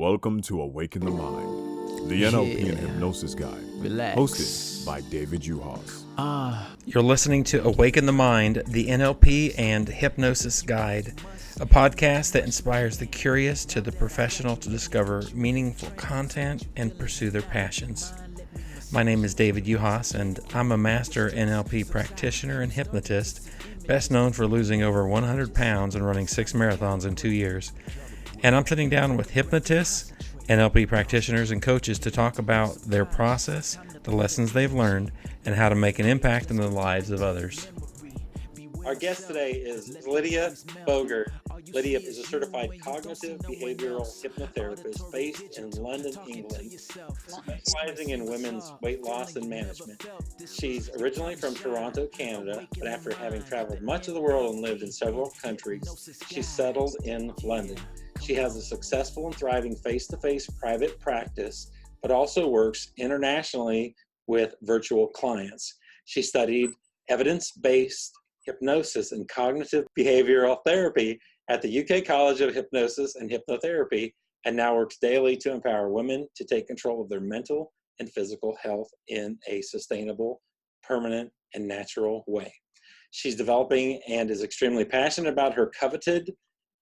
Welcome to Awaken the Mind, the NLP and Hypnosis Guide, Relax. hosted by David Uhas. You're listening to Awaken the Mind, the NLP and Hypnosis Guide, a podcast that inspires the curious to the professional to discover meaningful content and pursue their passions. My name is David Uhas, and I'm a master NLP practitioner and hypnotist, best known for losing over 100 pounds and running 6 marathons in 2 years. And I'm sitting down with hypnotists, NLP practitioners, and coaches to talk about their process, the lessons they've learned, and how to make an impact in the lives of others. Our guest today is Lydia Bogert. Lydia is a certified cognitive behavioral hypnotherapist based in London, England, specializing in women's weight loss and management. She's originally from Toronto, Canada, but after having traveled much of the world and lived in several countries, she settled in London. She has a successful and thriving face-to-face private practice, but also works internationally with virtual clients. She studied evidence-based hypnosis and cognitive behavioral therapy at the UK College of Hypnosis and Hypnotherapy, and now works daily to empower women to take control of their mental and physical health in a sustainable, permanent, and natural way. She's developing and is extremely passionate about her coveted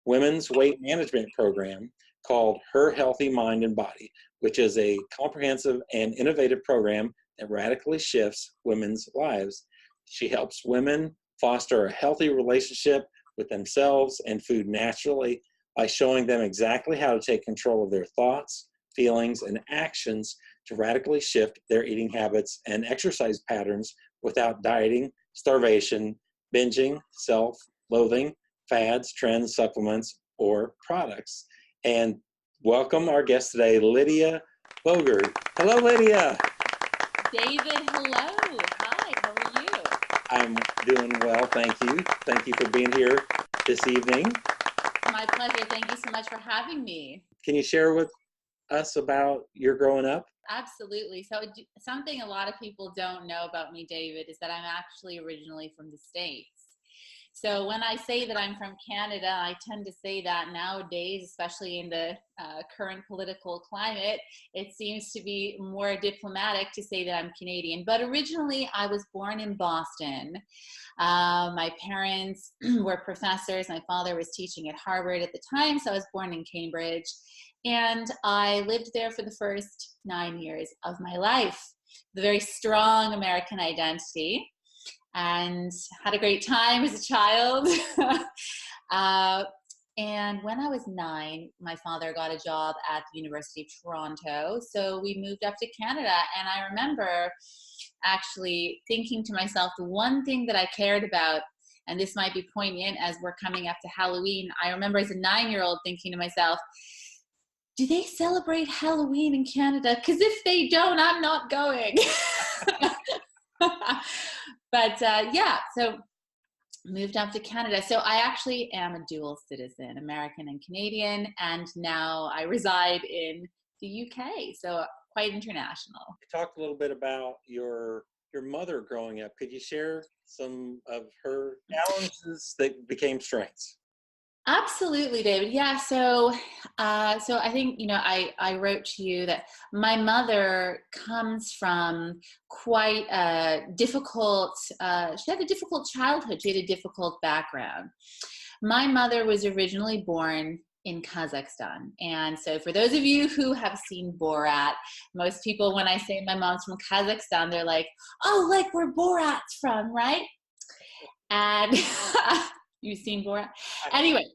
women's weight management program called Her Healthy Mind and Body, which is a comprehensive and innovative program that radically shifts women's lives. She helps women foster a healthy relationship with themselves and food naturally by showing them exactly how to take control of their thoughts, feelings, and actions to radically shift their eating habits and exercise patterns without dieting, starvation, binging, self-loathing, fads, trends, supplements, or products. And welcome our guest today, Lydia Bogert. Hello, Lydia. David, hello. Hi, how are you? I'm doing well, thank you. Thank you for being here this evening. My pleasure. Thank you so much for having me. Can you share with us about your growing up? Absolutely. So something a lot of people don't know about me, David, is that I'm actually originally from the States. So when I say that I'm from Canada, I tend to say that nowadays, especially in the current political climate, it seems to be more diplomatic to say that I'm Canadian. But originally, I was born in Boston. My parents were professors. My father was teaching at Harvard at the time, so I was born in Cambridge. And I lived there for the first 9 years of my life. The very strong American identity. And had a great time as a child. And when I was 9, my father got a job at the University of Toronto. So we moved up to Canada. And I remember actually thinking to myself, the one thing that I cared about, and this might be poignant as we're coming up to Halloween, I remember as a 9-year-old thinking to myself, do they celebrate Halloween in Canada? Because if they don't, I'm not going. But so moved up to Canada. So I actually am a dual citizen, American and Canadian, and now I reside in the UK, so quite international. You talked a little bit about your mother growing up. Could you share some of her challenges that became strengths? Absolutely, David. Yeah. So I think, I wrote to you that my mother comes from quite a difficult, she had a difficult childhood. She had a difficult background. My mother was originally born in Kazakhstan. And so for those of you who have seen Borat, most people, when I say my mom's from Kazakhstan, they're like, oh, like where Borat's from, right? And you've seen Borat? Anyway.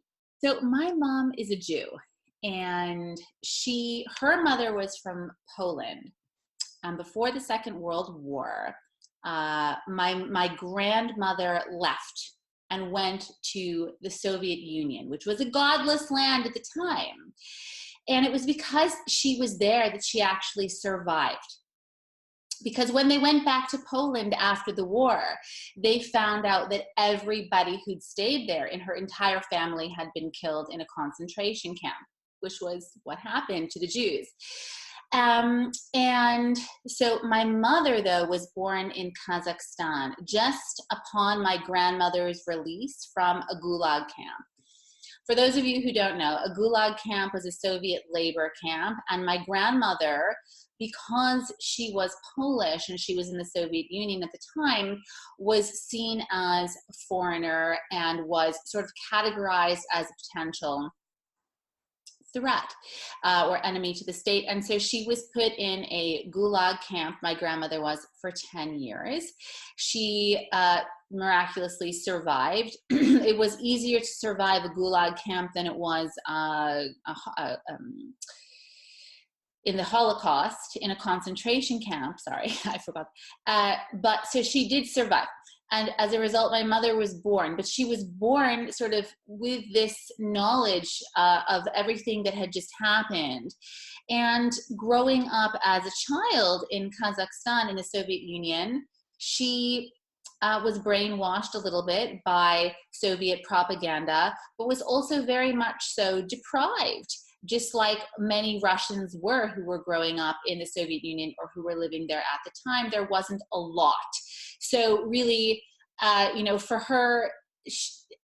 So my mom is a Jew, and her mother was from Poland. Before the Second World War, my grandmother left and went to the Soviet Union, which was a godless land at the time. And it was because she was there that she actually survived. Because when they went back to Poland after the war, they found out that everybody who'd stayed there in her entire family had been killed in a concentration camp, which was what happened to the Jews. And so my mother, though, was born in Kazakhstan just upon my grandmother's release from a gulag camp. for those of you who don't know, a gulag camp was a Soviet labor camp. And my grandmother, because she was Polish and she was in the Soviet Union at the time, was seen as a foreigner and was sort of categorized as a potential threat or enemy to the state. And so she was put in a gulag camp, my grandmother was, for 10 years. She miraculously survived. It was easier to survive a gulag camp than it was in the Holocaust, in a concentration camp. Sorry, I forgot. But so she did survive. And as a result, my mother was born, but she was born sort of with this knowledge of everything that had just happened. And growing up as a child in Kazakhstan, in the Soviet Union, she was brainwashed a little bit by Soviet propaganda, but was also very much so deprived, just like many Russians were who were growing up in the Soviet Union or who were living there at the time. There wasn't a lot. So really, for her,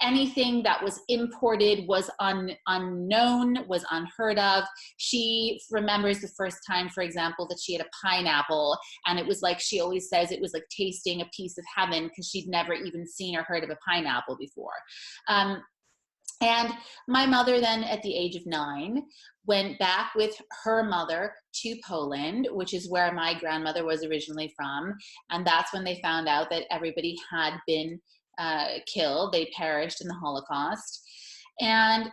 anything that was imported was unknown, was unheard of. She remembers the first time, for example, that she had a pineapple, and it was like, she always says it was like tasting a piece of heaven, because she'd never even seen or heard of a pineapple before. And my mother then, at the age of 9, went back with her mother to Poland, which is where my grandmother was originally from. And that's when they found out that everybody had been killed. They perished in the Holocaust. And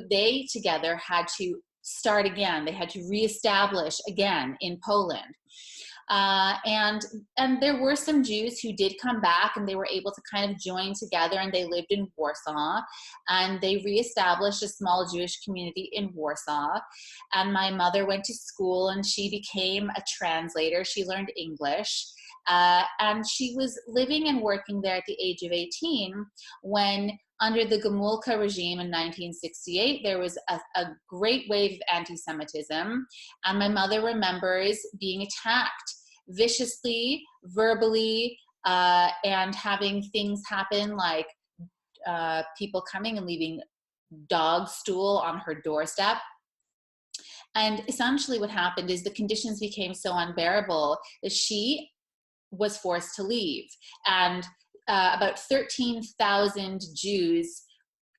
they together had to start again. They had to reestablish again in Poland. And there were some Jews who did come back, and they were able to kind of join together, and they lived in Warsaw, and they reestablished a small Jewish community in Warsaw. And my mother went to school, and she became a translator. She learned English. And she was living and working there at the age of 18 when, under the Gomulka regime in 1968, there was a great wave of anti-Semitism. And my mother remembers being attacked viciously, verbally, and having things happen like people coming and leaving dog stool on her doorstep. And essentially what happened is the conditions became so unbearable that she was forced to leave. And about 13,000 Jews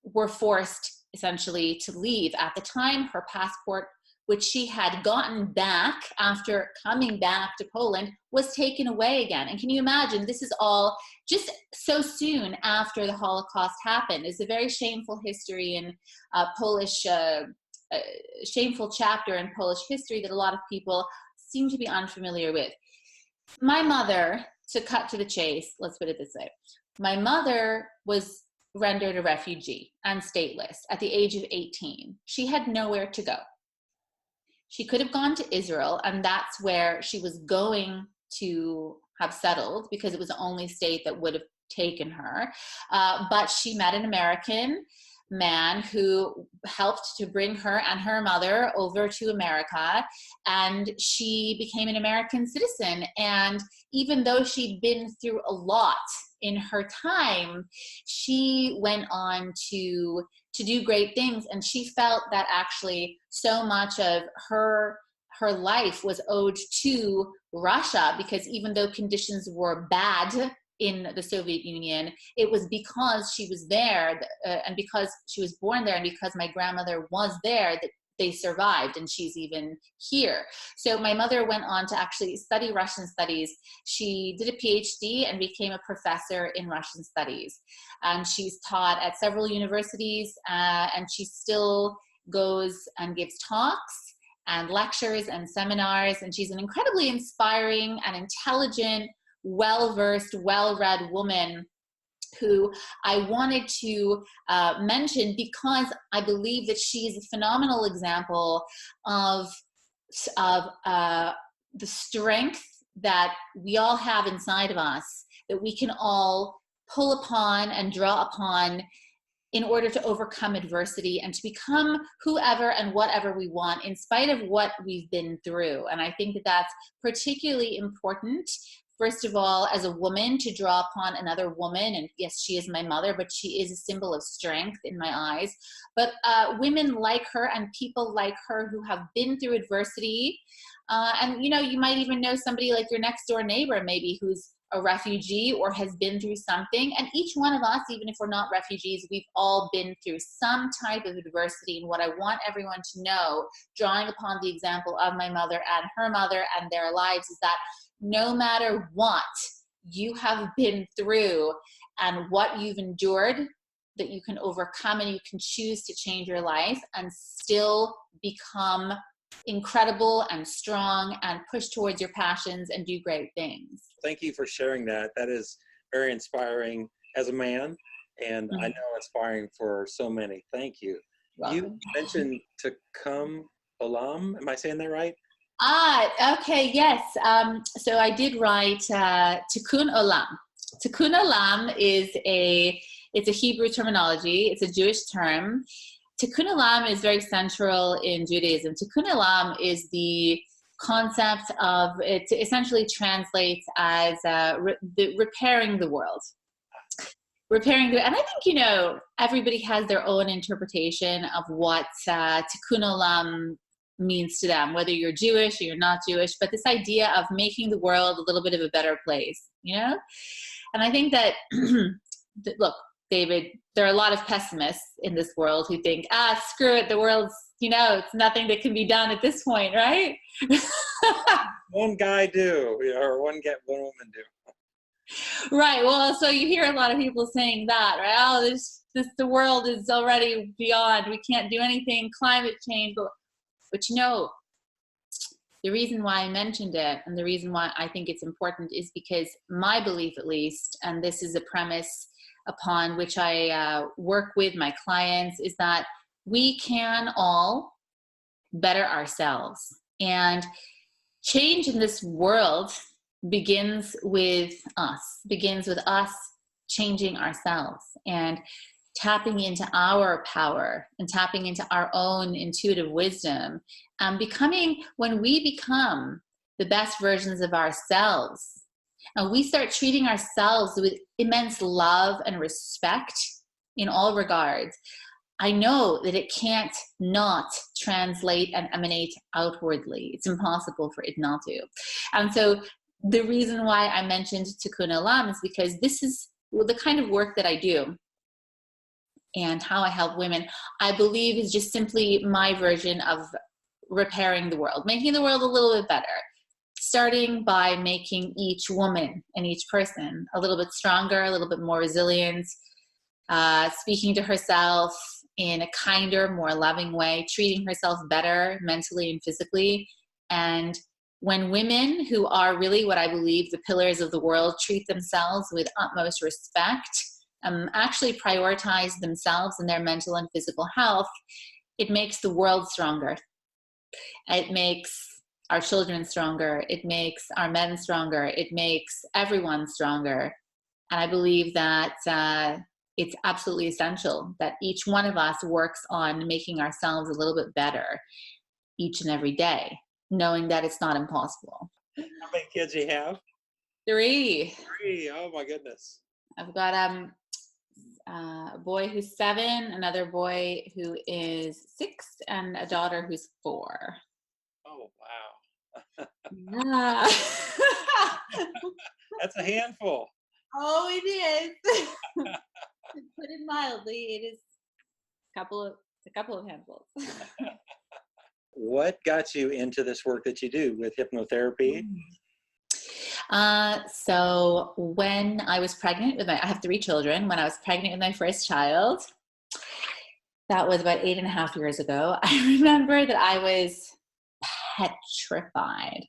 were forced essentially to leave. At the time, her passport, which she had gotten back after coming back to Poland, was taken away again. And can you imagine, this is all just so soon after the Holocaust happened. It's a very shameful history in Polish, shameful chapter in Polish history that a lot of people seem to be unfamiliar with. My mother, to cut to the chase, let's put it this way. My mother was rendered a refugee and stateless at the age of 18. She had nowhere to go. She could have gone to Israel, and that's where she was going to have settled, because it was the only state that would have taken her. But she met an American man who helped to bring her and her mother over to America, and she became an American citizen. And even though she'd been through a lot in her time, she went on to do great things. And she felt that actually so much of her life was owed to Russia, because even though conditions were bad in the Soviet Union, it was because she was there, and because she was born there, and because my grandmother was there, that they survived, and she's even here. So my mother went on to actually study Russian studies. She did a PhD and became a professor in Russian studies. And she's taught at several universities, and she still goes and gives talks and lectures and seminars. And she's an incredibly inspiring and intelligent, well-versed, well-read woman who I wanted to mention, because I believe that she is a phenomenal example of the strength that we all have inside of us, that we can all pull upon and draw upon in order to overcome adversity and to become whoever and whatever we want, in spite of what we've been through. And I think that that's particularly important first of all, as a woman, to draw upon another woman. And yes, she is my mother, but she is a symbol of strength in my eyes. But women like her and people like her who have been through adversity. And, you know, you might even know somebody like your next door neighbor, maybe, who's a refugee or has been through something. And each one of us, even if we're not refugees, we've all been through some type of adversity. And what I want everyone to know, drawing upon the example of my mother and her mother and their lives, is that no matter what you have been through and what you've endured, that you can overcome, and you can choose to change your life and still become incredible and strong and push towards your passions and do great things. Thank you for sharing that. That is very inspiring as a man, and I know inspiring for so many. Thank you. Welcome. You mentioned Tikkun Olam. Am I saying that right? Okay, yes. So I did write Tikkun Olam. Tikkun Olam it's a Hebrew terminology. It's a Jewish term. Tikkun Olam is very central in Judaism. Tikkun Olam is the concept of, it essentially translates as repairing the world. And I think, you know, everybody has their own interpretation of what Tikkun Olam means to them, whether you're Jewish or you're not Jewish, but this idea of making the world a little bit of a better place, you know? And I think that, look, David, there are a lot of pessimists in this world who think, screw it, the world's, you know, it's nothing that can be done at this point, right? One guy do, or one woman do. Right. Well, so you hear a lot of people saying that, right? Oh, the world is already beyond. We can't do anything. Climate change. But you know, the reason why I mentioned it and the reason why I think it's important is because my belief, at least, and this is a premise upon which I work with my clients, is that we can all better ourselves. And change in this world begins with us changing ourselves and tapping into our power and tapping into our own intuitive wisdom, and when we become the best versions of ourselves, and we start treating ourselves with immense love and respect in all regards, I know that it can't not translate and emanate outwardly. It's impossible for it not to. And so the reason why I mentioned Tikkun Olam is because this is the kind of work that I do and how I help women, I believe, is just simply my version of repairing the world, making the world a little bit better, starting by making each woman and each person a little bit stronger, a little bit more resilient, speaking to herself in a kinder, more loving way, treating herself better mentally and physically. And when women, who are really what I believe the pillars of the world, treat themselves with utmost respect, actually prioritize themselves and their mental and physical health, it makes the world stronger. It makes our children stronger. It makes our men stronger. It makes everyone stronger. And I believe that it's absolutely essential that each one of us works on making ourselves a little bit better each and every day, knowing that it's not impossible. How many kids do you have? 3. 3. Oh my goodness. I've got a boy who's 7, another boy who is 6, and a daughter who's 4. Oh wow. Yeah. That's a handful. Oh, it is. To put it mildly, it is a couple of handfuls. What got you into this work that you do with hypnotherapy? So when I was pregnant with I have 3 children. When I was pregnant with my first child, that was about 8.5 years ago, I remember that I was petrified.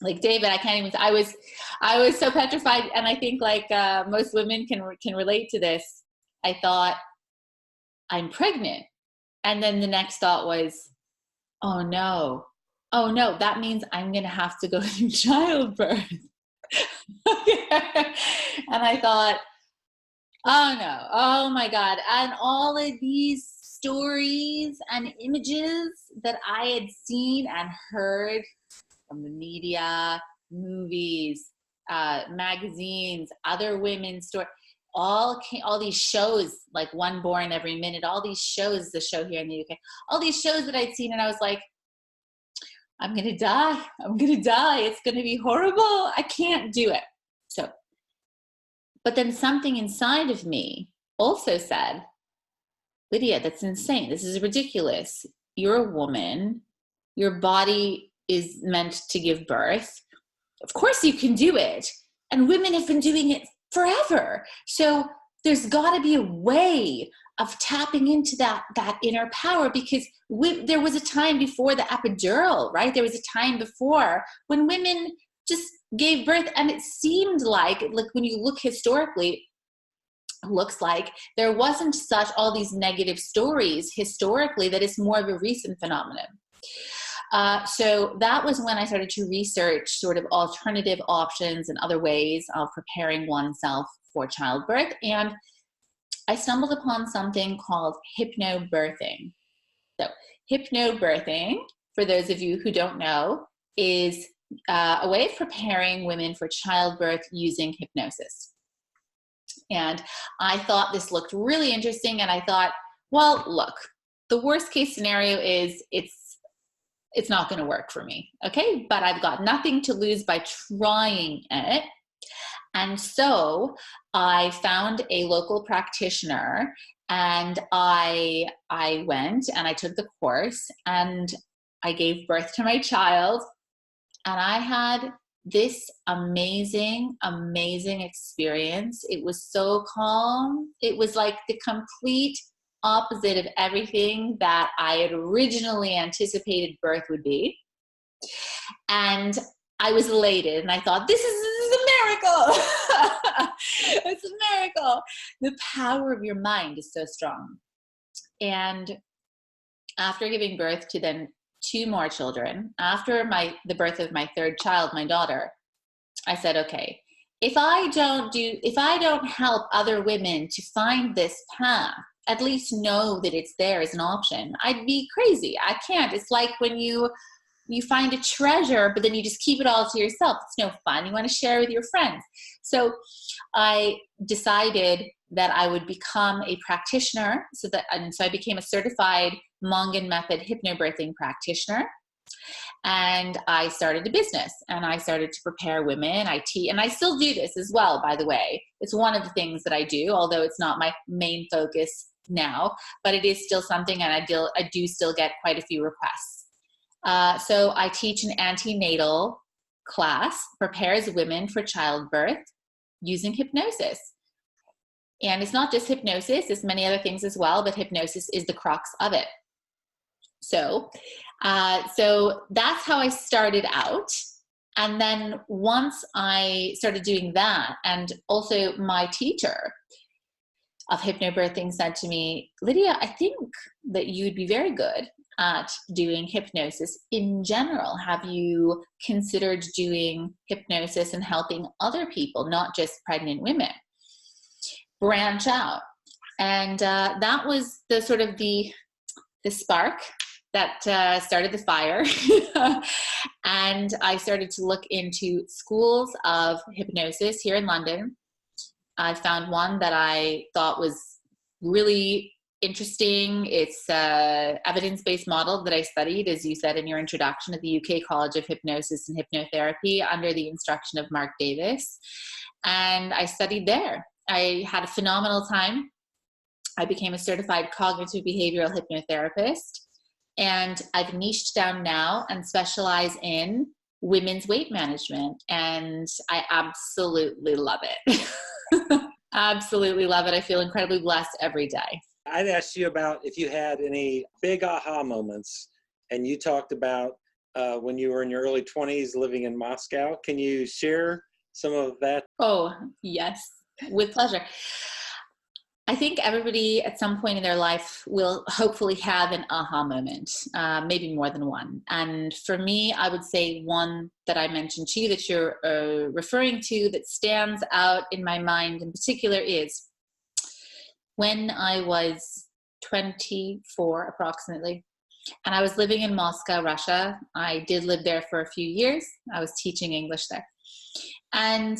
Like, David, I can't even, I was so petrified. And I think like most women can relate to this. I thought, I'm pregnant. And then the next thought was, oh no, that means I'm going to have to go through childbirth. And I thought, oh no, oh my God. And all of these stories and images that I had seen and heard from the media, movies, magazines, other women's stories, all these shows, like One Born Every Minute, all these shows, the show here in the UK, all these shows that I'd seen, and I was like, I'm going to die. I'm going to die. It's going to be horrible. I can't do it. So, but then something inside of me also said, Lydia, that's insane. This is ridiculous. You're a woman. Your body is meant to give birth. Of course you can do it. And women have been doing it forever. So there's got to be a way of tapping into that inner power, because there was a time before the epidural, right? There was a time before when women just gave birth, and it seemed like when you look historically, it looks like there wasn't such all these negative stories historically, that it's more of a recent phenomenon. So that was when I started to research sort of alternative options and other ways of preparing oneself for childbirth. And I stumbled upon something called hypnobirthing. So hypnobirthing, for those of you who don't know, is a way of preparing women for childbirth using hypnosis. And I thought this looked really interesting, and I thought, well, look, the worst case scenario is it's not going to work for me, okay? But I've got nothing to lose by trying it. And so I found a local practitioner, and I went and I took the course, and I gave birth to my child, and I had this amazing, amazing experience. It was so calm. It was like the complete opposite of everything that I had originally anticipated birth would be. And I was elated, and I thought, this is a miracle. It's a miracle. The power of your mind is so strong. And after giving birth to then 2 more children, after the birth of my 3rd child, my daughter, I said, okay, if I don't help other women to find this path, at least know that it's there as an option, I'd be crazy. I can't. It's like when you find a treasure, but then you just keep it all to yourself. It's no fun. You want to share with your friends. So I decided that I would become a practitioner. So I became a certified Mongan method hypnobirthing practitioner. And I started a business, and I started to prepare women. And I still do this as well, by the way. It's one of the things that I do, although it's not my main focus now, but it is still something, and I do still get quite a few requests. So I teach an antenatal class, prepares women for childbirth using hypnosis. And it's not just hypnosis, it's many other things as well, but hypnosis is the crux of it. So that's how I started out. And then once I started doing that, and also my teacher of hypnobirthing said to me, Lydia, I think that you'd be very good at doing hypnosis in general. Have you considered doing hypnosis and helping other people, not just pregnant women, branch out? And that was the sort of the spark that started the fire. And I started to look into schools of hypnosis here in London. I found one that I thought was really interesting. It's an evidence-based model that I studied, as you said in your introduction, at the UK College of Hypnosis and Hypnotherapy under the instruction of Mark Davis. And I studied there. I had a phenomenal time. I became a certified cognitive behavioral hypnotherapist. And I've niched down now and specialize in women's weight management. And I absolutely love it. Absolutely love it. I feel incredibly blessed every day. I'd asked you about if you had any big aha moments, and you talked about when you were in your early 20s living in Moscow. Can you share some of that? Oh, yes, with pleasure. I think everybody at some point in their life will hopefully have an aha moment, maybe more than one. And for me, I would say one that I mentioned to you that you're referring to that stands out in my mind in particular is when I was 24 approximately, and I was living in Moscow, Russia. I did live there for a few years. I was teaching English there. And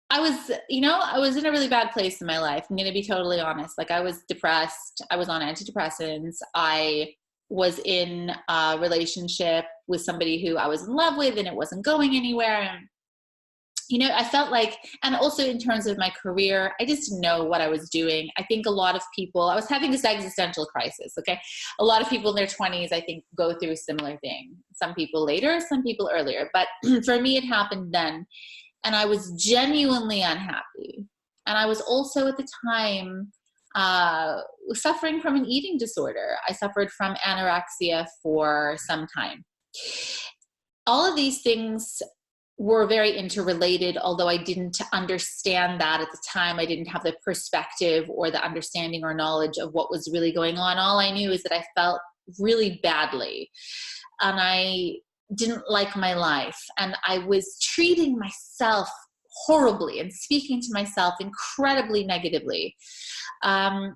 I was in a really bad place in my life. I'm going to be totally honest. Like, I was depressed. I was on antidepressants. I was in a relationship with somebody who I was in love with, and it wasn't going anywhere. And, I felt like, and also in terms of my career, I just didn't know what I was doing. I think a lot of people, I was having this existential crisis. Okay. A lot of people in their 20s, I think, go through a similar thing. Some people later, some people earlier. But for me, it happened then. And I was genuinely unhappy. And I was also at the time suffering from an eating disorder. I suffered from anorexia for some time. All of these things were very interrelated, although I didn't understand that at the time. I didn't have the perspective or the understanding or knowledge of what was really going on. All I knew is that I felt really badly. And I didn't like my life, and I was treating myself horribly and speaking to myself incredibly negatively. And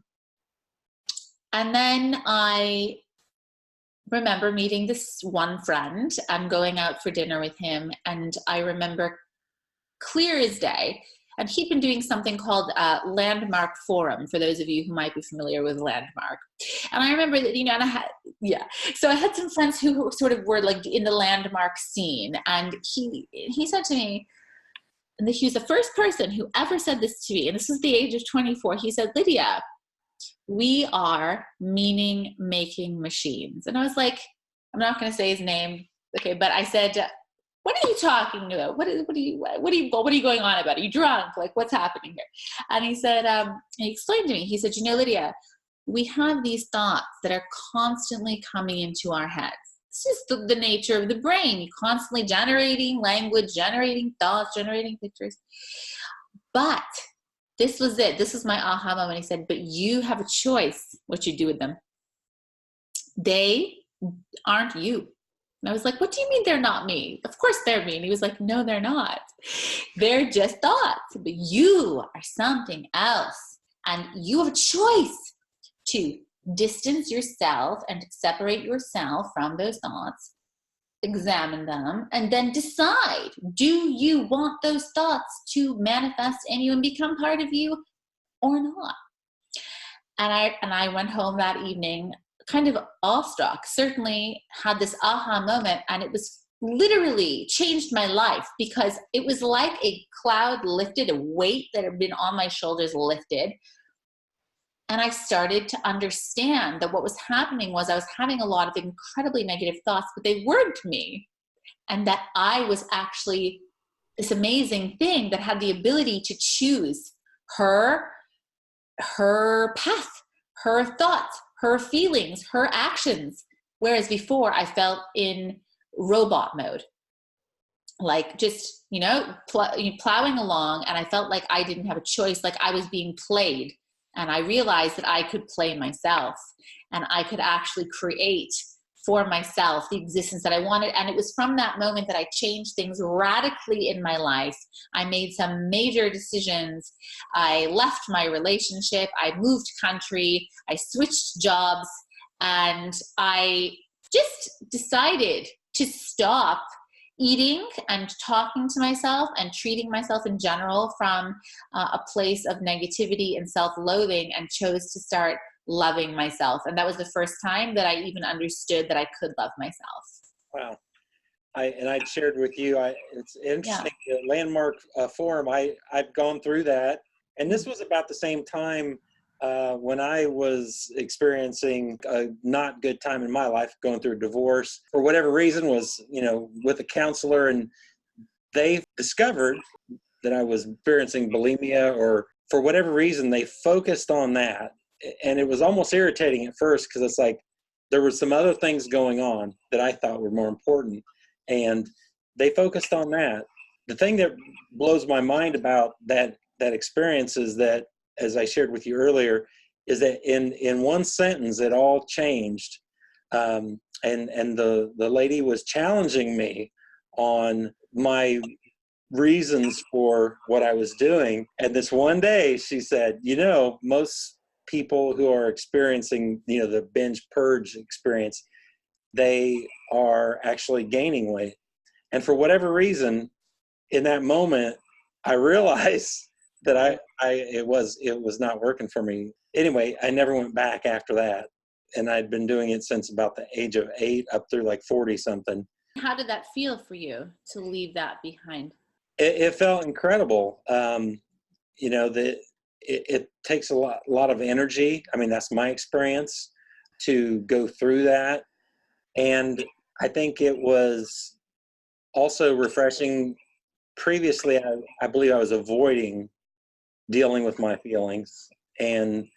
then I remember meeting this one friend and going out for dinner with him, and I remember clear as day. And he'd been doing something called Landmark Forum, for those of you who might be familiar with Landmark. And I remember that, so I had some friends who sort of were like in the Landmark scene. And he said to me, and he was the first person who ever said this to me, and this was the age of 24. He said, "Lydia, we are meaning-making machines." And I was like, I'm not going to say his name, okay, but I said, "What are you talking about? What are you going on about? Are you drunk? Like, what's happening here?" And he said, he explained to me, he said, "Lydia, we have these thoughts that are constantly coming into our heads. It's just the nature of the brain. You're constantly generating language, generating thoughts, generating pictures. But this was it. This was my aha moment." He said, "But you have a choice what you do with them. They aren't you." And I was like, "What do you mean they're not me? Of course they're me." And he was like, "No, they're not. They're just thoughts. But you are something else. And you have a choice to distance yourself and separate yourself from those thoughts, examine them, and then decide, do you want those thoughts to manifest in you and become part of you or not?" And I went home that evening kind of awestruck, certainly had this aha moment, and it was literally changed my life, because it was like a cloud lifted, a weight that had been on my shoulders lifted. And I started to understand that what was happening was I was having a lot of incredibly negative thoughts, but they weren't me. And that I was actually this amazing thing that had the ability to choose her path, her thoughts, her feelings, her actions. Whereas before I felt in robot mode, like just, plowing along, and I felt like I didn't have a choice, like I was being played. And I realized that I could play myself, and I could actually create for myself the existence that I wanted. And it was from that moment that I changed things radically in my life. I made some major decisions. I left my relationship. I moved country. I switched jobs. And I just decided to stop eating and talking to myself and treating myself in general from a place of negativity and self-loathing, and chose to start loving myself. And that was the first time that I even understood that I could love myself. Wow. I shared with you, it's interesting, Yeah. the Landmark Forum, I've gone through that. And this was about the same time when I was experiencing a not good time in my life, going through a divorce for whatever reason, was, with a counselor, and they discovered that I was experiencing bulimia, or for whatever reason, they focused on that. And it was almost irritating at first, because it's like there were some other things going on that I thought were more important. And they focused on that. The thing that blows my mind about that experience is that, as I shared with you earlier, is that in one sentence, it all changed. And the lady was challenging me on my reasons for what I was doing. And this one day she said, most people who are experiencing, the binge purge experience, they are actually gaining weight. And for whatever reason, in that moment, I realized that it was not working for me. Anyway, I never went back after that. And I'd been doing it since about the age of 8 up through like 40 something. How did that feel for you to leave that behind? It felt incredible. You know, it takes a lot of energy. I mean, that's my experience, to go through that. And I think it was also refreshing. Previously, I believe I was avoiding dealing with my feelings. And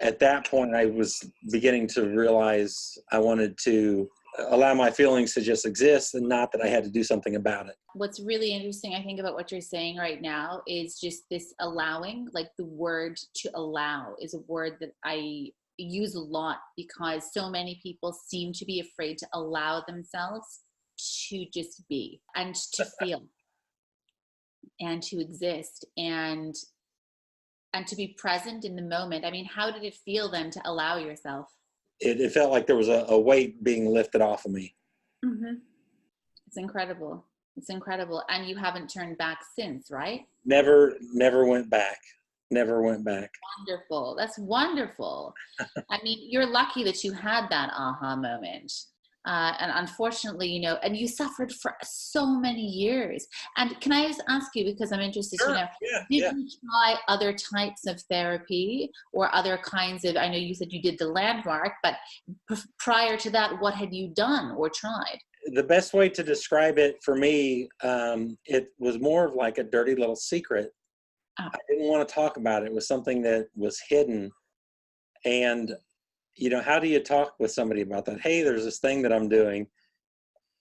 at that point, I was beginning to realize I wanted to allow my feelings to just exist, and not that I had to do something about it. What's really interesting, I think, about what you're saying right now is just this allowing. Like, the word to allow is a word that I use a lot, because so many people seem to be afraid to allow themselves to just be and to feel and to exist and to be present in the moment. I mean, how did it feel then to allow yourself? It felt like there was a weight being lifted off of me. Mm-hmm. It's incredible. It's incredible. And you haven't turned back since, right? Never went back. Never went back. Wonderful. That's wonderful. I mean, you're lucky that you had that aha moment. And unfortunately, you know, and you suffered for so many years. And can I just ask you, because I'm interested Sure. to know, did you try other types of therapy or other kinds of, I know you said you did the landmark, but prior to that, what had you done or tried? The best way to describe it for me, it was more of like a dirty little secret. Oh. I didn't want to talk about it. It was something that was hidden. And you know, how do you talk with somebody about that? Hey, there's this thing that I'm doing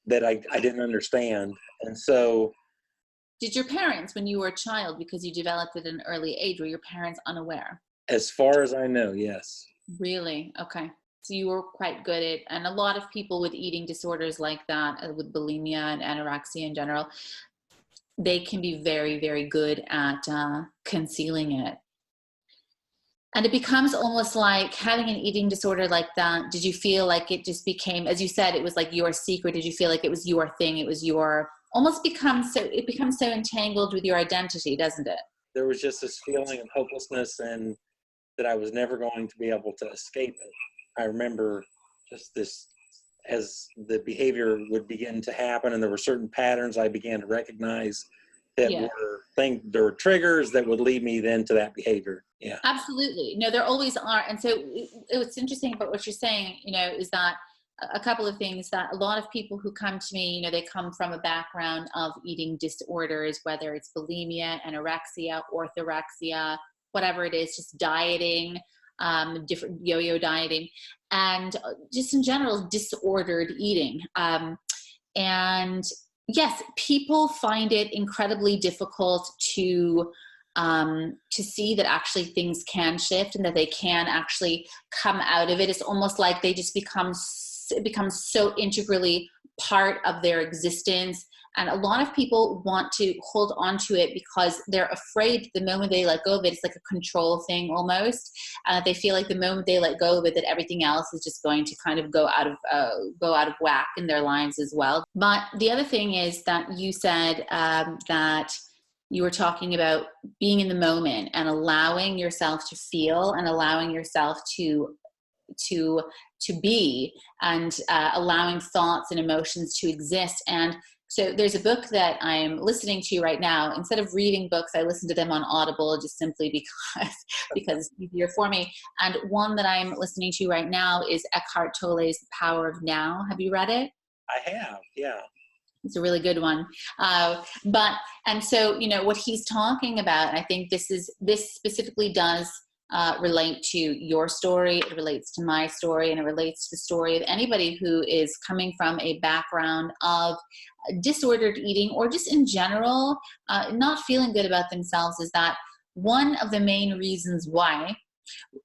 that I didn't understand. And so. Did your parents, when you were a child, because you developed at an early age, were your parents unaware? As far as I know, yes. Really? Okay. So you were quite good at, and a lot of people with eating disorders like that, with bulimia and anorexia in general, they can be very, very good at concealing it. And it becomes almost like having an eating disorder like that. Did you feel like it just became, as you said, it was like your secret? Did you feel like it was your thing? It was your, it becomes so entangled with your identity, doesn't it? There was just this feeling of hopelessness, and that I was never going to be able to escape it. I remember just this, as the behavior would begin to happen, and there were certain patterns I began to recognize that there were triggers that would lead me then to that behavior. Yeah, absolutely. No, there always are. And so what's interesting about what you're saying, you know, is that a couple of things, that a lot of people who come to me, you know, they come from a background of eating disorders, whether it's bulimia, anorexia, orthorexia, whatever it is, just dieting, different yo-yo dieting, and just in general disordered eating. And yes, people find it incredibly difficult to see that actually things can shift and that they can actually come out of it. It's almost like they just it becomes so integrally part of their existence. And a lot of people want to hold on to it because they're afraid the moment they let go of it, it's like a control thing almost. They feel like the moment they let go of it, that everything else is just going to kind of go out of whack in their lives as well. But the other thing is that you said that you were talking about being in the moment and allowing yourself to feel and allowing yourself to be, and allowing thoughts and emotions to exist. And so there's a book that I'm listening to right now. Instead of reading books, I listen to them on Audible, just simply because it's easier for me. And one that I'm listening to right now is Eckhart Tolle's The Power of Now. Have you read it? I have, yeah. It's a really good one. And so, you know, what he's talking about, I think this specifically does relate to your story. It relates to my story, and it relates to the story of anybody who is coming from a background of disordered eating, or just in general, not feeling good about themselves. Is that one of the main reasons why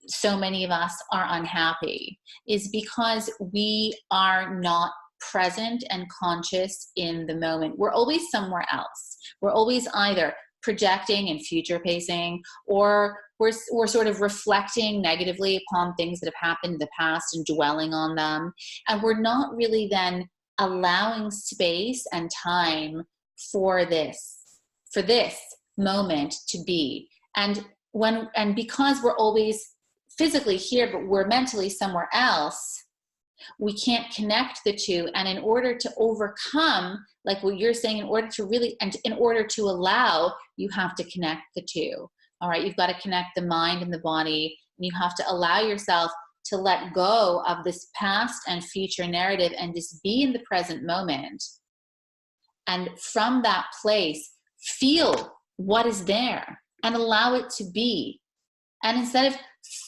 so many of us are unhappy is because we are not present and conscious in the moment. We're always somewhere else. We're always either projecting and future pacing, or we're sort of reflecting negatively upon things that have happened in the past and dwelling on them. And we're not really then allowing space and time for this moment to be. And because we're always physically here, but we're mentally somewhere else, we can't connect the two. And in order to overcome, like what you're saying, in order to allow, you have to connect the two. All right. You've got to connect the mind and the body, and you have to allow yourself to let go of this past and future narrative and just be in the present moment. And from that place, feel what is there and allow it to be. And instead of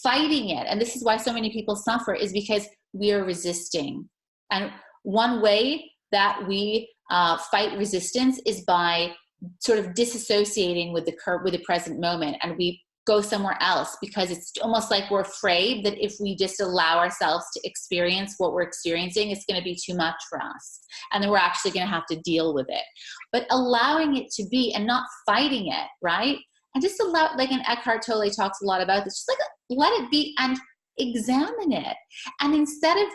fighting it, and this is why so many people suffer, is because we are resisting. And one way that we fight resistance is by sort of disassociating with the present moment, and we go somewhere else, because it's almost like we're afraid that if we just allow ourselves to experience what we're experiencing, it's going to be too much for us, and then we're actually going to have to deal with it. But allowing it to be and not fighting it, right? And just allow, like, and Eckhart Tolle talks a lot about this, just like let it be and examine it. And instead of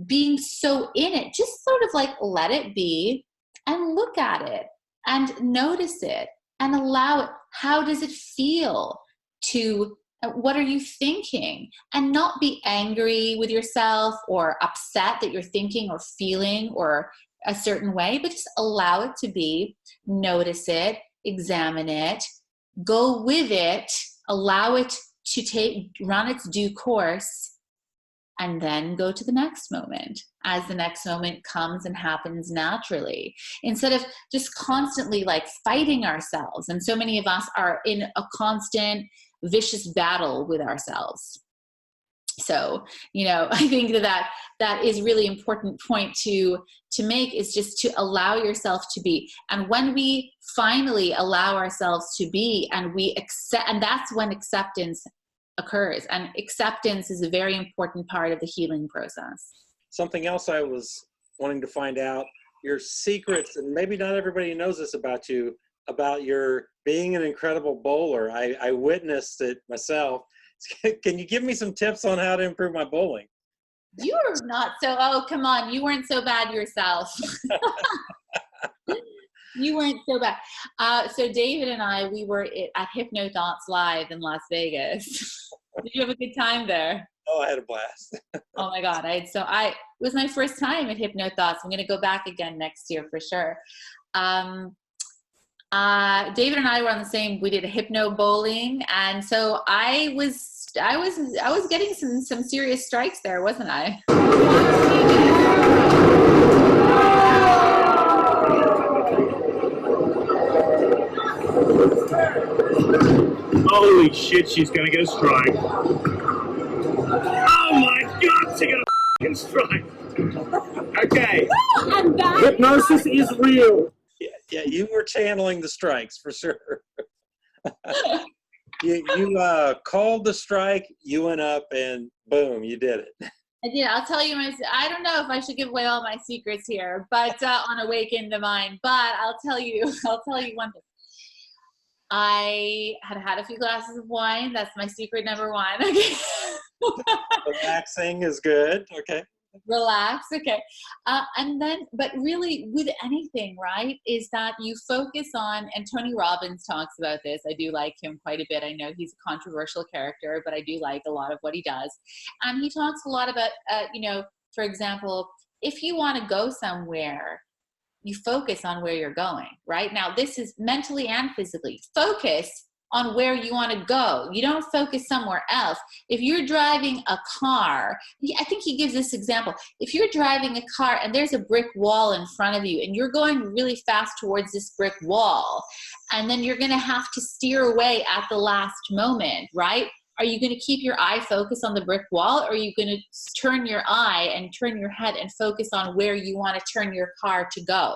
being so in it, just sort of like let it be and look at it and notice it and allow it. How does it feel? What are you thinking? And not be angry with yourself or upset that you're thinking or feeling or a certain way, but just allow it to be, notice it, examine it, go with it, allow it to run its due course, and then go to the next moment as the next moment comes and happens naturally, instead of just constantly like fighting ourselves. And so many of us are in a constant vicious battle with ourselves. So, I think that is really important point to make, is just to allow yourself to be. And when we finally allow ourselves to be, and we accept, and that's when acceptance occurs. And acceptance is a very important part of the healing process. Something else I was wanting to find out, your secrets, and maybe not everybody knows this about you, about your being an incredible bowler. I witnessed it myself. Can you give me some tips on how to improve my bowling? You are not so, oh, come on. You weren't so bad yourself. You weren't so bad. So David and I, we were at Hypnothoughts Live in Las Vegas. Did you have a good time there? Oh, I had a blast. Oh my God. It was my first time at Hypnothoughts. I'm going to go back again next year for sure. David and I were on the same, we did a hypno bowling. And so I was getting some serious strikes there, wasn't I? Holy shit, she's gonna get a strike. Oh my God, she got a f***ing strike. Okay. Hypnosis is real. Yeah, you were channeling the strikes for sure. You called the strike, you went up, and boom, you did it. I did. I'll tell you I don't know if I should give away all my secrets here, but on Awaken the Mind. But I'll tell you one thing. I had a few glasses of wine. That's my secret number one. Okay. Relaxing is good. Okay. Relax. Okay. But really with anything, right, is that you focus on, and Tony Robbins talks about this. I do like him quite a bit. I know he's a controversial character, but I do like a lot of what he does. And he talks a lot about, for example, if you want to go somewhere, you focus on where you're going, right? Now, this is mentally and physically. Focus on where you want to go. You don't focus somewhere else. If you're driving a car, I think he gives this example. If you're driving a car and there's a brick wall in front of you and you're going really fast towards this brick wall, and then you're going to have to steer away at the last moment, right? Are you going to keep your eye focused on the brick wall, or are you going to turn your eye and turn your head and focus on where you want to turn your car to go?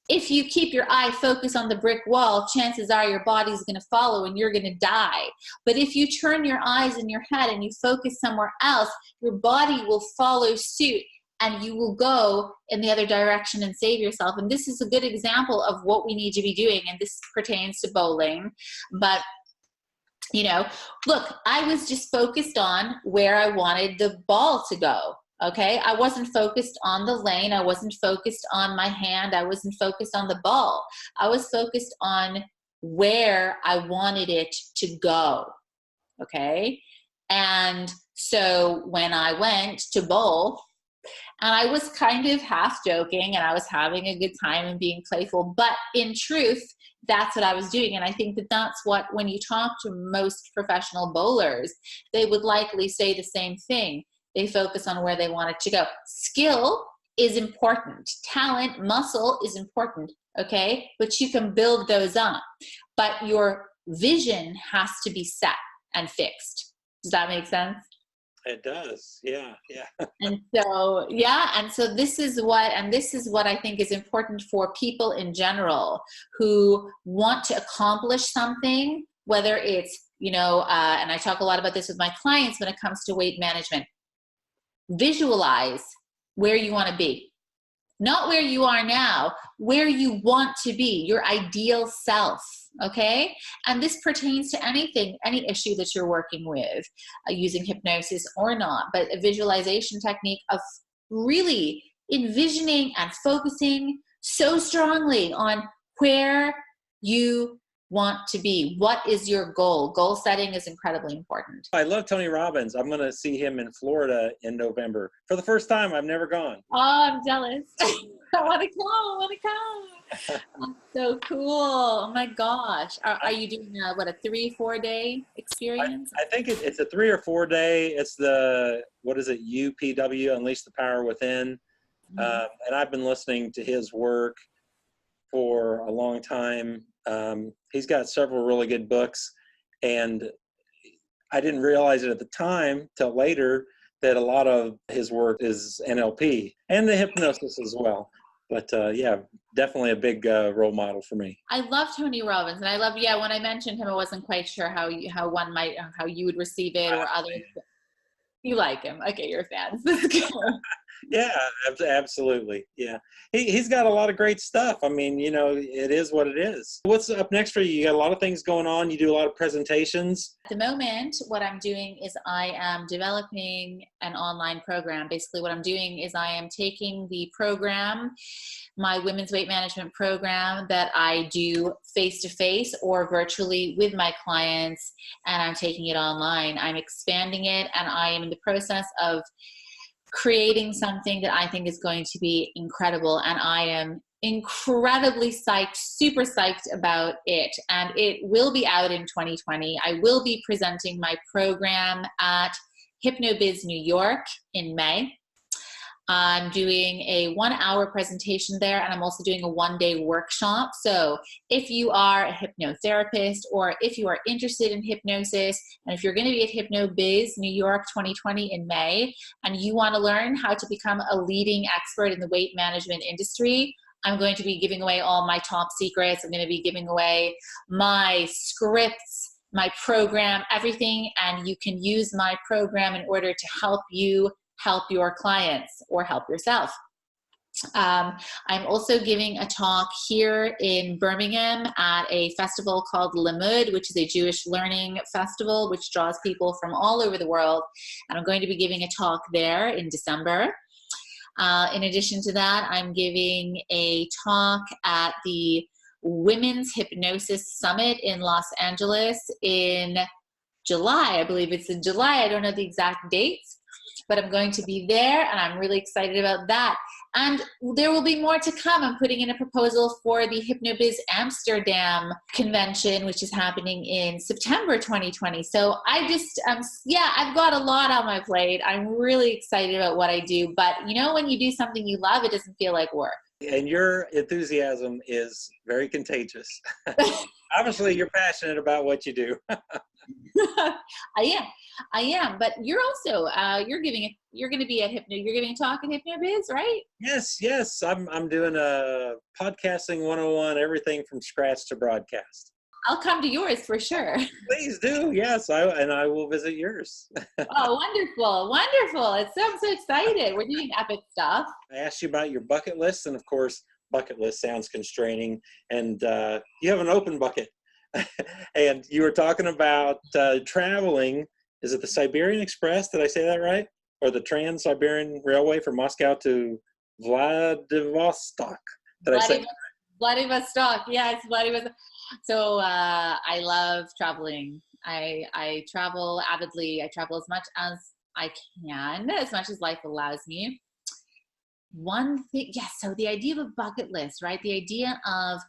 If you keep your eye focused on the brick wall, chances are your body's going to follow and you're going to die. But if you turn your eyes and your head and you focus somewhere else, your body will follow suit and you will go in the other direction and save yourself. And this is a good example of what we need to be doing. And this pertains to bowling. But look, I was just focused on where I wanted the ball to go. Okay. I wasn't focused on the lane. I wasn't focused on my hand. I wasn't focused on the ball. I was focused on where I wanted it to go. Okay. And so when I went to bowl, and I was kind of half joking and I was having a good time and being playful, but in truth, that's what I was doing. And I think that that's what, when you talk to most professional bowlers, they would likely say the same thing. They focus on where they want it to go. Skill is important. Talent, muscle is important, okay? But you can build those up. But your vision has to be set and fixed. Does that make sense? It does. Yeah. And so, yeah. And so this is what I think is important for people in general who want to accomplish something, whether it's, and I talk a lot about this with my clients when it comes to weight management. Visualize where you want to be. Not where you are now, where you want to be, your ideal self, okay? And this pertains to anything, any issue that you're working with, using hypnosis or not, but a visualization technique of really envisioning and focusing so strongly on where you want to be. What is your goal? Goal setting is incredibly important. I love Tony Robbins. I'm going to see him in Florida in November. For the first time, I've never gone. Oh, I'm jealous. I want to come. That's so cool. Oh my gosh. Are you doing a 3-4 day experience? I think it's a 3 or 4 day. It's the, UPW, Unleash the Power Within. And I've been listening to his work for a long time. He's got several really good books, and I didn't realize it at the time till later that a lot of his work is NLP and the hypnosis as well. But yeah, definitely a big role model for me. I love Tony Robbins, and I love, when I mentioned him, I wasn't quite sure how you would receive it or others. You like him. Okay, you're a fan. Yeah, absolutely. Yeah. He's got a lot of great stuff. I mean, it is what it is. What's up next for you? You got a lot of things going on. You do a lot of presentations. At the moment, what I'm doing is I am developing an online program. Basically, what I'm doing is I am taking the program, my women's weight management program that I do face-to-face or virtually with my clients, and I'm taking it online. I'm expanding it, and I am in the process of creating something that I think is going to be incredible, and I am incredibly psyched, super psyched about it, and it will be out in 2020. I will be presenting my program at Hypnobiz New York in May. I'm doing a 1-hour presentation there, and I'm also doing a 1-day workshop. So if you are a hypnotherapist, or if you are interested in hypnosis, and if you're going to be at Hypnobiz New York 2020 in May, and you want to learn how to become a leading expert in the weight management industry, I'm going to be giving away all my top secrets. I'm going to be giving away my scripts, my program, everything, and you can use my program in order to help you help your clients or help yourself. I'm also giving a talk here in Birmingham at a festival called Limud, which is a Jewish learning festival, which draws people from all over the world. And I'm going to be giving a talk there in December. In addition to that, I'm giving a talk at the Women's Hypnosis Summit in Los Angeles in July. I believe it's in July. I don't know the exact dates, but I'm going to be there, and I'm really excited about that. And there will be more to come. I'm putting in a proposal for the Hypnobiz Amsterdam convention, which is happening in September 2020. So I just, I've got a lot on my plate. I'm really excited about what I do. But when you do something you love, it doesn't feel like work. And your enthusiasm is very contagious. Obviously, you're passionate about what you do. I am, but you're also you're going to be at you're giving a talk at Hypnobiz, right? Yes. I'm doing a podcasting 101, everything from scratch to broadcast. I'll come to yours for sure. Please do. Yes, I will visit yours. Oh, wonderful! I'm so excited. We're doing epic stuff. I asked you about your bucket list, and of course, bucket list sounds constraining, and you have an open bucket. And you were talking about traveling. Is it the Siberian Express? Did I say that right? or the Trans-Siberian Railway from Moscow to Vladivostok. Did I say? Vladivostok, yes, Vladivostok. So I love traveling. I travel avidly. I travel as much as I can, as much as life allows me. One thing, yes, so the idea of a bucket list, right? The idea of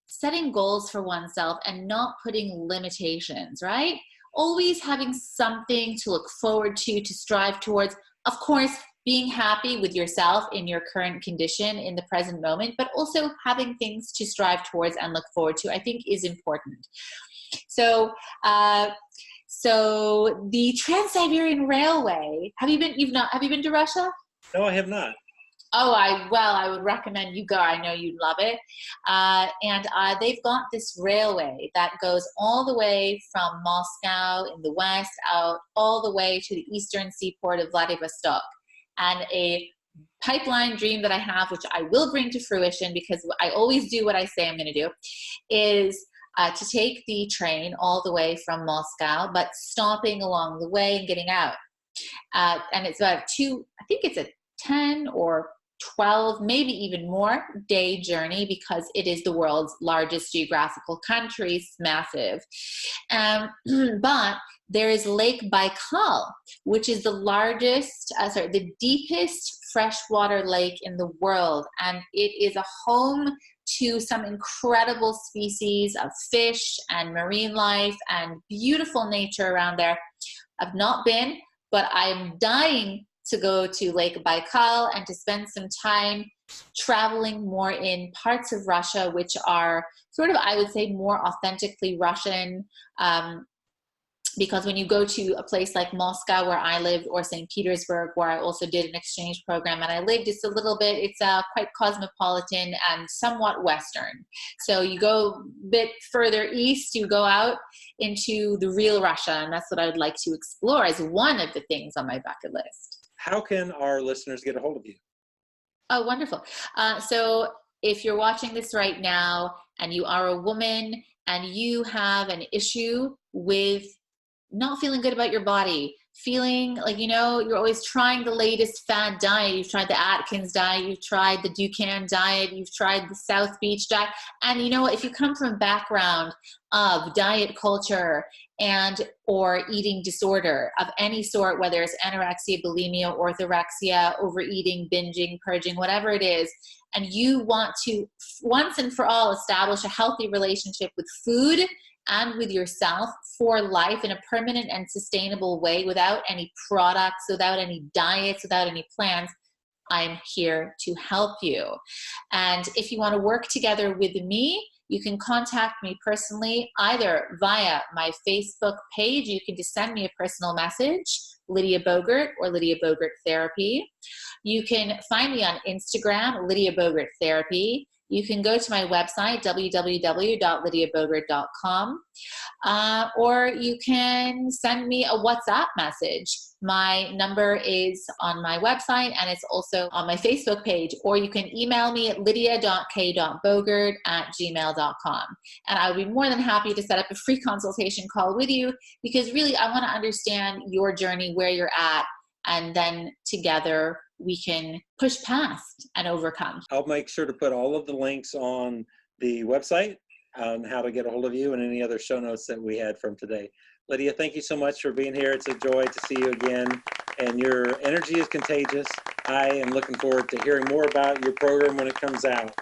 setting goals for oneself and not putting limitations, right? Always having something to look forward to strive towards. Of course, being happy with yourself in your current condition in the present moment, but also having things to strive towards and look forward to, I think is important. So, so the Trans-Siberian Railway, have you been to Russia? No, I have not. Oh, I would recommend you go. I know you'd love it. And they've got this railway that goes all the way from Moscow in the west out all the way to the eastern seaport of Vladivostok. And a pipeline dream that I have, which I will bring to fruition because I always do what I say I'm going to do, is to take the train all the way from Moscow, but stopping along the way and getting out. And it's about I think it's a 10 or 12, maybe even more day journey because it is the world's largest geographical country. It's massive. But there is Lake Baikal, which is the deepest freshwater lake in the world. And it is a home to some incredible species of fish and marine life and beautiful nature around there. I've not been, but I'm dying to go to Lake Baikal and to spend some time traveling more in parts of Russia, which are sort of, I would say, more authentically Russian. Because when you go to a place like Moscow, where I lived, or St. Petersburg, where I also did an exchange program and I lived, it's quite cosmopolitan and somewhat Western. So you go a bit further east, you go out into the real Russia, and that's what I would like to explore as one of the things on my bucket list. How can our listeners get a hold of you? Oh, wonderful. So if you're watching this right now and you are a woman and you have an issue with not feeling good about your body, feeling like, you're always trying the latest fad diet. You've tried the Atkins diet, you've tried the Dukan diet, you've tried the South Beach diet. And you know what, if you come from a background of diet culture or eating disorder of any sort, whether it's anorexia, bulimia, orthorexia, overeating, binging, purging, whatever it is, and you want to once and for all establish a healthy relationship with food and with yourself for life in a permanent and sustainable way, without any products, without any diets, without any plans, I'm here to help you. And if you want to work together with me, you can contact me personally either via my Facebook page. You can just send me a personal message, Lydia Bogert or Lydia Bogert Therapy. You can find me on Instagram, Lydia Bogert Therapy. You can go to my website, www.lydiabogert.com, or you can send me a WhatsApp message. My number is on my website and it's also on my Facebook page, or you can email me at lydia.k.bogert@gmail.com. And I would be more than happy to set up a free consultation call with you, because really I want to understand your journey, where you're at, and then together we can push past and overcome. I'll make sure to put all of the links on the website on how to get a hold of you and any other show notes that we had from today. Lydia, thank you so much for being here. It's a joy to see you again, and your energy is contagious. I am looking forward to hearing more about your program when it comes out.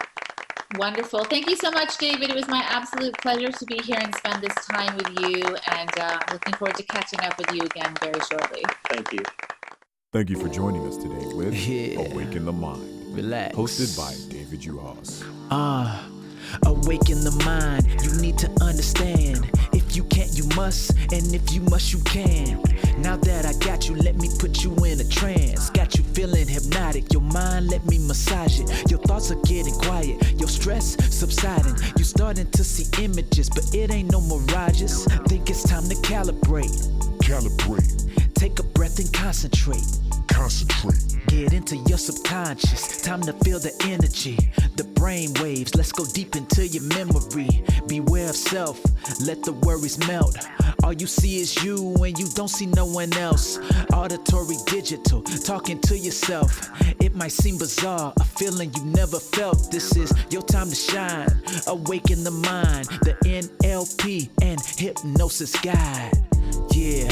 Wonderful. Thank you so much, David. It was my absolute pleasure to be here and spend this time with you, and I'm looking forward to catching up with you again very shortly. Thank you. Thank you for joining us today with Awaken the Mind. Relax. Hosted by David Uhas. Awaken the mind. You need to understand. If you can't, you must. And if you must, you can. Now that I got you, let me put you in a trance. Got you feeling hypnotic. Your mind, let me massage it. Your thoughts are getting quiet. Your stress subsiding. You starting to see images, but it ain't no mirages. Think it's time to calibrate. Calibrate. Take a breath and concentrate. Concentrate. Get into your subconscious, time to feel the energy, the brain waves, let's go deep into your memory. Beware of self, let the worries melt. All you see is you and you don't see no one else. Auditory digital, talking to yourself. It might seem bizarre, a feeling you never felt. This is your time to shine, awaken the mind. The NLP and Hypnosis Guide. Yeah,